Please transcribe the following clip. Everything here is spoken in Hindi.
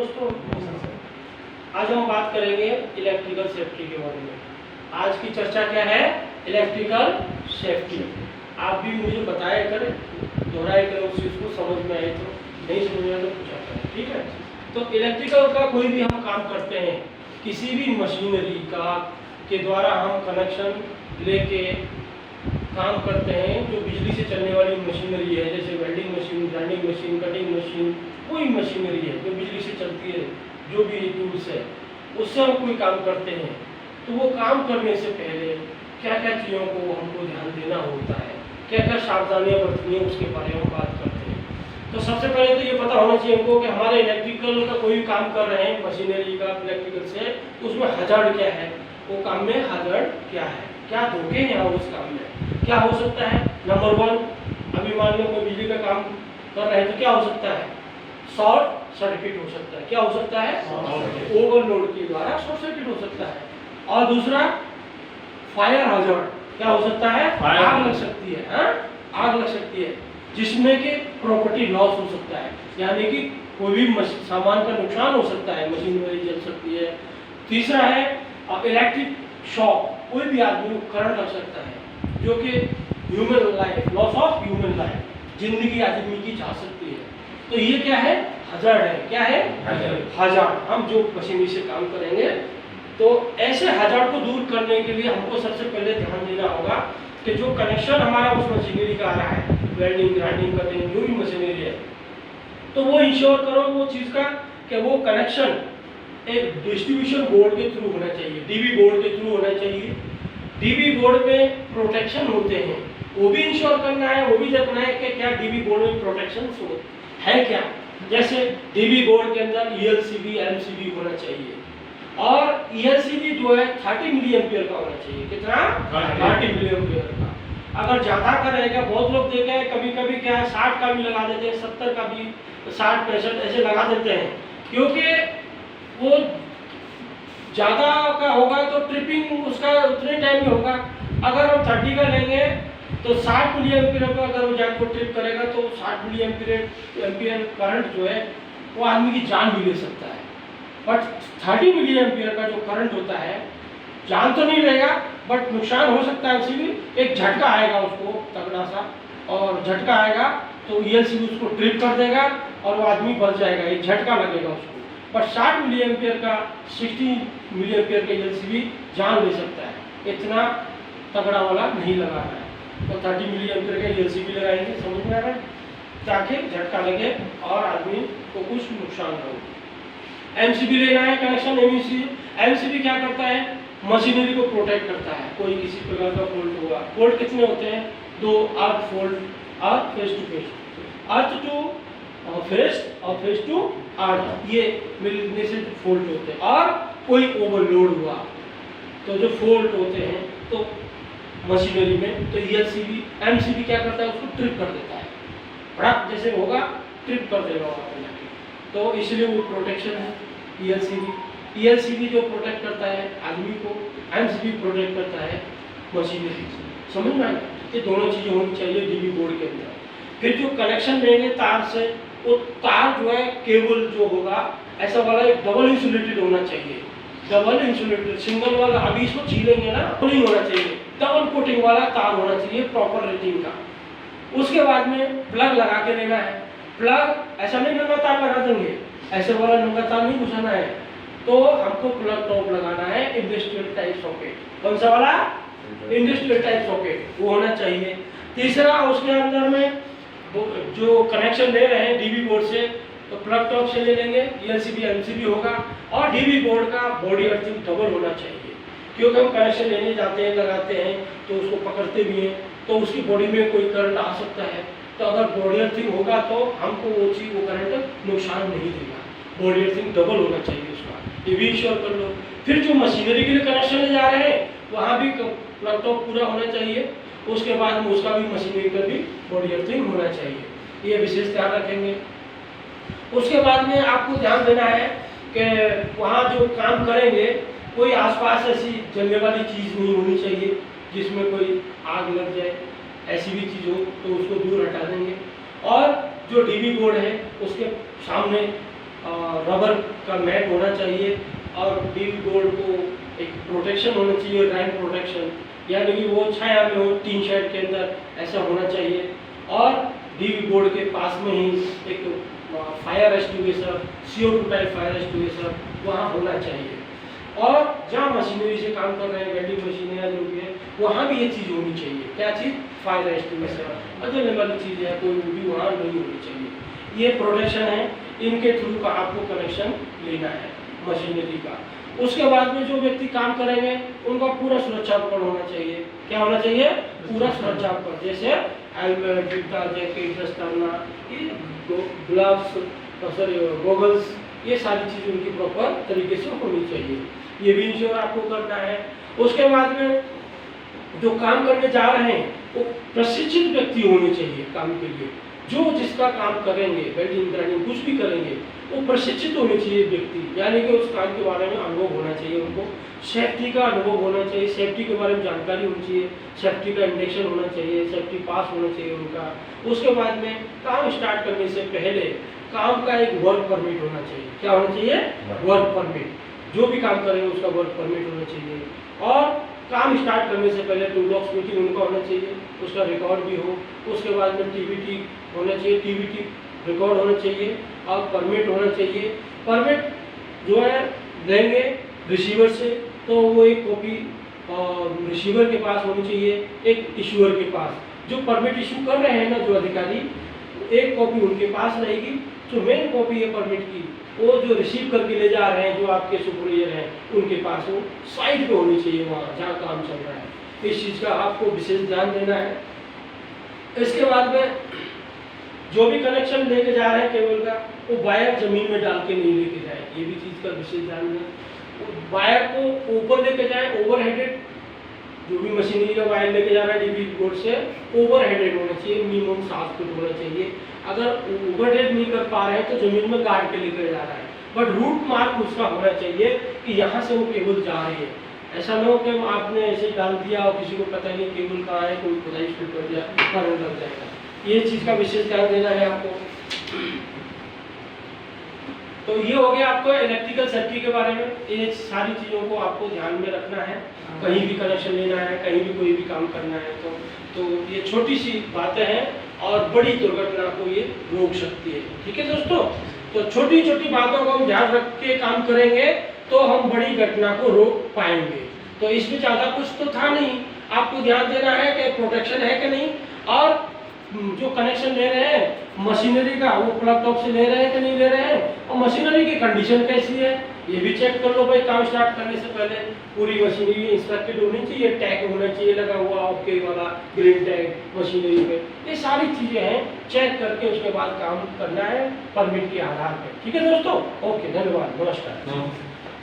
दोस्तों, आज हम बात करेंगे इलेक्ट्रिकल सेफ्टी के बारे में। आज की चर्चा क्या है? Electrical safety. आप भी मुझे बताया करें, दोहराया करें उस चीज़ को, समझ में आए तो, नहीं समझ में आए तो पूछा करें, ठीक है। तो इलेक्ट्रिकल का कोई भी हम काम करते हैं, किसी भी मशीनरी का के द्वारा हम कनेक्शन लेके काम करते हैं, जो बिजली से चलने वाली मशीनरी है, जैसे welding machine, grinding machine, cutting machine, कोई मशीनरी है जो बिजली से चलती है, जो भी टूल्स है, उससे हम कोई काम करते हैं, तो वो काम करने से पहले क्या क्या चीज़ों को हमको ध्यान देना होता है, क्या क्या सावधानियाँ बरतनी है, उसके बारे में हम बात करते हैं। तो सबसे पहले तो ये पता होना चाहिए हमको कि हमारे इलेक्ट्रिकल का कोई भी काम कर रहे हैं मशीनरी का, इलेक्ट्रिकल से, तो उसमें हजार्ड क्या है, वो काम में हजार्ड क्या है, क्या धोखे हैं उस काम में, क्या हो सकता है। नंबर 1, अभी मान लो कोई बिजली का काम कर रहे हैं तो क्या हो सकता है? शॉर्ट सर्किट हो सकता है। क्या हो सकता है? ओवरलोड के द्वारा शॉर्ट सर्किट हो सकता है। और दूसरा, फायर हजार्ड, क्या हो सकता है? आग लग सकती है। हाँ, आग लग सकती है, जिसमें कि प्रॉपर्टी लॉस हो सकता है, यानी कि कोई भी सामान का नुकसान हो सकता है, मशीनरी जल सकती है। तीसरा है इलेक्ट्रिक शॉक, कोई भी आदमी को करंट लग सकता है, जो कि human life, loss of human life, जिंदगी आदमी की जा सकती है। तो ये क्या है? हजार्ड है। क्या है? हजार्ड। हम जो मशीनरी से काम करेंगे, तो ऐसे हजार्ड को दूर करने के लिए हमको सबसे पहले ध्यान देना होगा कि जो कनेक्शन हमारा उस मशीनरी का आ रहा है, वेल्डिंग, ग्राइंडिंग, कटिंग, जो भी मशीनरी है, तो वो इंश्योर करो वो चीज़ का कि वो कनेक्शन एक डिस्ट्रीब्यूशन बोर्ड के थ्रू होना चाहिए, डीबी बोर्ड के थ्रू होना चाहिए। डीबी बोर्ड में प्रोटेक्शन होते हैं, वो भी इंश्योर करना है, वो भी देखना है कि क्या डीबी बोर्ड में प्रोटेक्शन है क्या। जैसे डीबी बोर्ड के अंदर ELCB, MCB होना चाहिए, और ELCB जो है 30 मिली एम्पियर का होना चाहिए। कितना? 30 मिली एम्पियर का। अगर ज़्यादा का रहेगा, बहुत लोग देखे हैं, कभी कभी क्या है 60 का भी लगा देते हैं, 70 का भी, 60-65 ऐसे लगा देते हैं, क्योंकि वो ज़्यादा का होगा तो ट्रिपिंग उसका उतने टाइम में होगा। अगर हम 30 का लेंगे तो 60 मिली एम्पियर पर अगर वो जाकर ट्रिप करेगा तो 60 मिली एम्पियर करंट जो है वो आदमी की जान भी ले सकता है। बट 30 मिली एम्पियर का जो करंट होता है, जान तो नहीं रहेगा बट नुकसान हो सकता है। उसी में एक झटका आएगा उसको तगड़ा सा, और झटका आएगा तो ELCB उसको ट्रिप कर देगा और वो आदमी बच जाएगा, एक झटका लगेगा उसको। पर 60 मिली एम्पियर का, 60 मिली एम्पियर का ELCB जान ले सकता है, इतना तगड़ा वाला नहीं लगाना है। तो 30 मिली एम्पियर का ELCB लगाएंगे, समझ में आ रहा है, ताकि झटका लगे और आदमी को कुछ नुकसान ना हो। MCB लेना है कनेक्शन। MCB क्या करता है? मशीनरी को प्रोटेक्ट करता है। कोई किसी प्रकार का फॉल्ट होगा, फॉल्ट कितने होते हैं? 2, earth fault, earth face to face, earth to face और फेस टू अर्थ, ये मिलने से फॉल्ट होते हैं। और कोई ओवरलोड हुआ तो जो फॉल्ट होते हैं तो मशीनरी में, तो ELCB, MCB क्या करता है? उसको ट्रिप कर देता है, भड़क जैसे होगा ट्रिप कर देगा वहाँ पे जाके, तो इसलिए वो प्रोटेक्शन है ELCB जो प्रोटेक्ट करता है आदमी को, MCB प्रोटेक्ट करता है मशीनरी से। समझ में आया? ये दोनों चीज़ें होनी चाहिए डीबी बोर्ड के अंदर। फिर जो कनेक्शन लेंगे तार से, वो तार जो है, केबल जो होगा, ऐसा वाला एक डबल इंसुलेटेड होना चाहिए। डबल इंसुलेटेड, सिंगल वाला अभी इसको छीलेंगे ना, तो नहीं होना चाहिए, डबल कोटिंग वाला तार होना चाहिए प्रॉपर रेटिंग का। उसके बाद में प्लग लगा के लेना है। प्लग ऐसा नहीं नंगा तार लगा देंगे, ऐसे वाला नंगा तार नहीं घुसाना है, तो हमको प्लग टॉप लगाना है, इंडस्ट्रियल टाइप सॉकेट। कौन सा वाला? इंडस्ट्रियल टाइप सॉकेट, वो होना चाहिए। तीसरा, उसके अंदर में जो कनेक्शन ले रहे हैं डीबी बोर्ड से, तो प्लग टॉप से ले लेंगे, ELCB, MCB होगा, और डीबी बोर्ड का बॉडी अर्थिंग डबल होना चाहिए, क्योंकि हम कनेक्शन लेने जाते हैं, लगाते हैं, तो उसको पकड़ते भी हैं, तो उसकी बॉडी में कोई करंट आ सकता है। तो अगर बॉडी अर्थिंग होगा तो हमको वो चीज़, वो करंट नुकसान नहीं देगा। बॉडी अर्थिंग डबल होना चाहिए उसका, ये भी इंश्योर कर लो। फिर जो मशीनरी के लिए कनेक्शन ले जा रहे हैं, वहाँ भी प्लग टॉप पूरा होना चाहिए। उसके बाद में उसका भी, मशीनरी का भी बॉडी अर्थिंग होना चाहिए, ये विशेष ध्यान रखेंगे। उसके बाद में आपको ध्यान देना है कि वहाँ जो काम करेंगे, कोई आसपास ऐसी जलने वाली चीज़ नहीं होनी चाहिए जिसमें कोई आग लग जाए, ऐसी भी चीज़ हो तो उसको दूर हटा देंगे। और जो डीबी बोर्ड है उसके सामने रबर का मैट होना चाहिए और डीवी बोर्ड को एक प्रोटेक्शन होना चाहिए, रैन प्रोटेक्शन, यानी कि वो छाया में हो, टीन शेड के अंदर ऐसा होना चाहिए। और डीवी बोर्ड के पास में ही एक fire extinguisher, CO2 type fire extinguisher वहाँ होना चाहिए। और जहाँ मशीनरी से काम कर रहे हैं, वेल्डिंग मशीन या जो भी है, वहाँ भी ये चीज़ होनी चाहिए। क्या चीज़? Fire extinguisher. अजनबी वाली चीज़ है कोई भी वहाँ नहीं होनी चाहिए। ये प्रोटेक्शन है, इनके थ्रू का आपको कनेक्शन लेना है मशीनरी का। उसके बाद में जो व्यक्ति काम करेंगे उनका पूरा सुरक्षा उपकरण होना चाहिए। क्या होना चाहिए? पूरा सुरक्षा उपकरण, जैसे हेलमेट, जूता, जैकेट, दस्ताना, ग्लव्स, गॉगल्स, ये सारी चीज़ उनकी प्रॉपर तरीके से होनी चाहिए। ये भी इंश्योर आपको करना है। उसके बाद में जो काम करने जा रहे हैं वो प्रशिक्षित व्यक्ति होने चाहिए काम के लिए। जो जिसका काम करेंगे, वेल्डिंग ग्राइंडिंग कुछ भी करेंगे, वो प्रशिक्षित होने चाहिए व्यक्ति, यानी कि उस काम के बारे में अनुभव होना चाहिए उनको, सेफ्टी का अनुभव होना चाहिए, सेफ्टी के बारे में जानकारी होनी चाहिए, सेफ्टी का इंडक्शन होना चाहिए, सेफ्टी पास होना चाहिए उनका। उसके बाद में काम स्टार्ट करने से पहले काम का एक वर्क परमिट होना चाहिए। क्या होना चाहिए? Work permit. जो भी काम करेंगे उसका वर्क परमिट होना चाहिए। और काम स्टार्ट करने से पहले टूल बॉक्स मीटिंग उनका होना चाहिए, उसका रिकॉर्ड भी हो। उसके बाद में TBT होना चाहिए, TBT रिकॉर्ड होना चाहिए और परमिट होना चाहिए। परमिट जो है लेंगे रिसीवर से, तो वो एक कॉपी रिसीवर के पास होनी चाहिए, एक इशूअर के पास। जो परमिट इशू कर रहे हैं ना जो अधिकारी, एक कॉपी उनके पास रहेगी। जो मेन कॉपी है परमिट की, वो जो रिसीव करके ले जा रहे हैं, जो आपके सुपरवाइजर हैं, उनके पास वो साइड पे होनी चाहिए, वहाँ जहाँ काम चल रहा है। इस चीज़ का आपको विशेष ध्यान देना है। इसके बाद में जो भी कनेक्शन लेके जा रहे हैं केबल का, वो वायर जमीन में डाल के नहीं लेके जाए, ये भी चीज़ का विशेष ध्यान दें। वायर को ऊपर लेके जाए, ओवर हेडेड। जो भी मशीनरी का वायर लेके जा रहा है डीवी बोर्ड से, ओवर हेडेड होना चाहिए, मिनिमम 7 फुट होना चाहिए। अगर ओवर हेड नहीं कर पा रहे हैं तो जमीन में गाड़ के लेकर जा रहा है, बट रूट मार्क उसका होना चाहिए कि यहाँ से वो केबल जा रही है। ऐसा ना हो कि आपने ऐसे डाल दिया और किसी को पता नहीं केबल कहाँ है, कोई खुदाई शुरू कर दिया, करंट लग जाएगा। ये चीज़ का विशेष ध्यान देना है आपको। तो ये हो गया आपको इलेक्ट्रिकल सेफ्टी के बारे में। ये सारी चीज़ों को आपको ध्यान में रखना है, कहीं भी कनेक्शन लेना है, कहीं भी कोई भी काम करना है तो ये छोटी सी बातें हैं और बड़ी दुर्घटना को ये रोक सकती है। ठीक है दोस्तों, तो छोटी छोटी बातों को हम ध्यान रख के काम करेंगे तो हम बड़ी घटना को रोक पाएंगे। तो इसमें ज़्यादा कुछ तो था नहीं, आपको ध्यान देना है कि प्रोटेक्शन है कि नहीं, और जो कनेक्शन ले रहे हैं मशीनरी का वो प्लग टॉप से ले रहे हैं कि नहीं ले रहे हैं, और मशीनरी की कंडीशन कैसी है ये भी चेक कर लो भाई। काम स्टार्ट करने से पहले पूरी मशीनरी इंस्पेक्टेड होनी चाहिए, टैग होना चाहिए लगा हुआ ओके वाला, ग्रीन टैग मशीनरी पे। ये सारी चीज़ें हैं, चेक करके उसके बाद काम करना है परमिट के आधार पर। ठीक है दोस्तों, ओके, धन्यवाद, नमस्कार।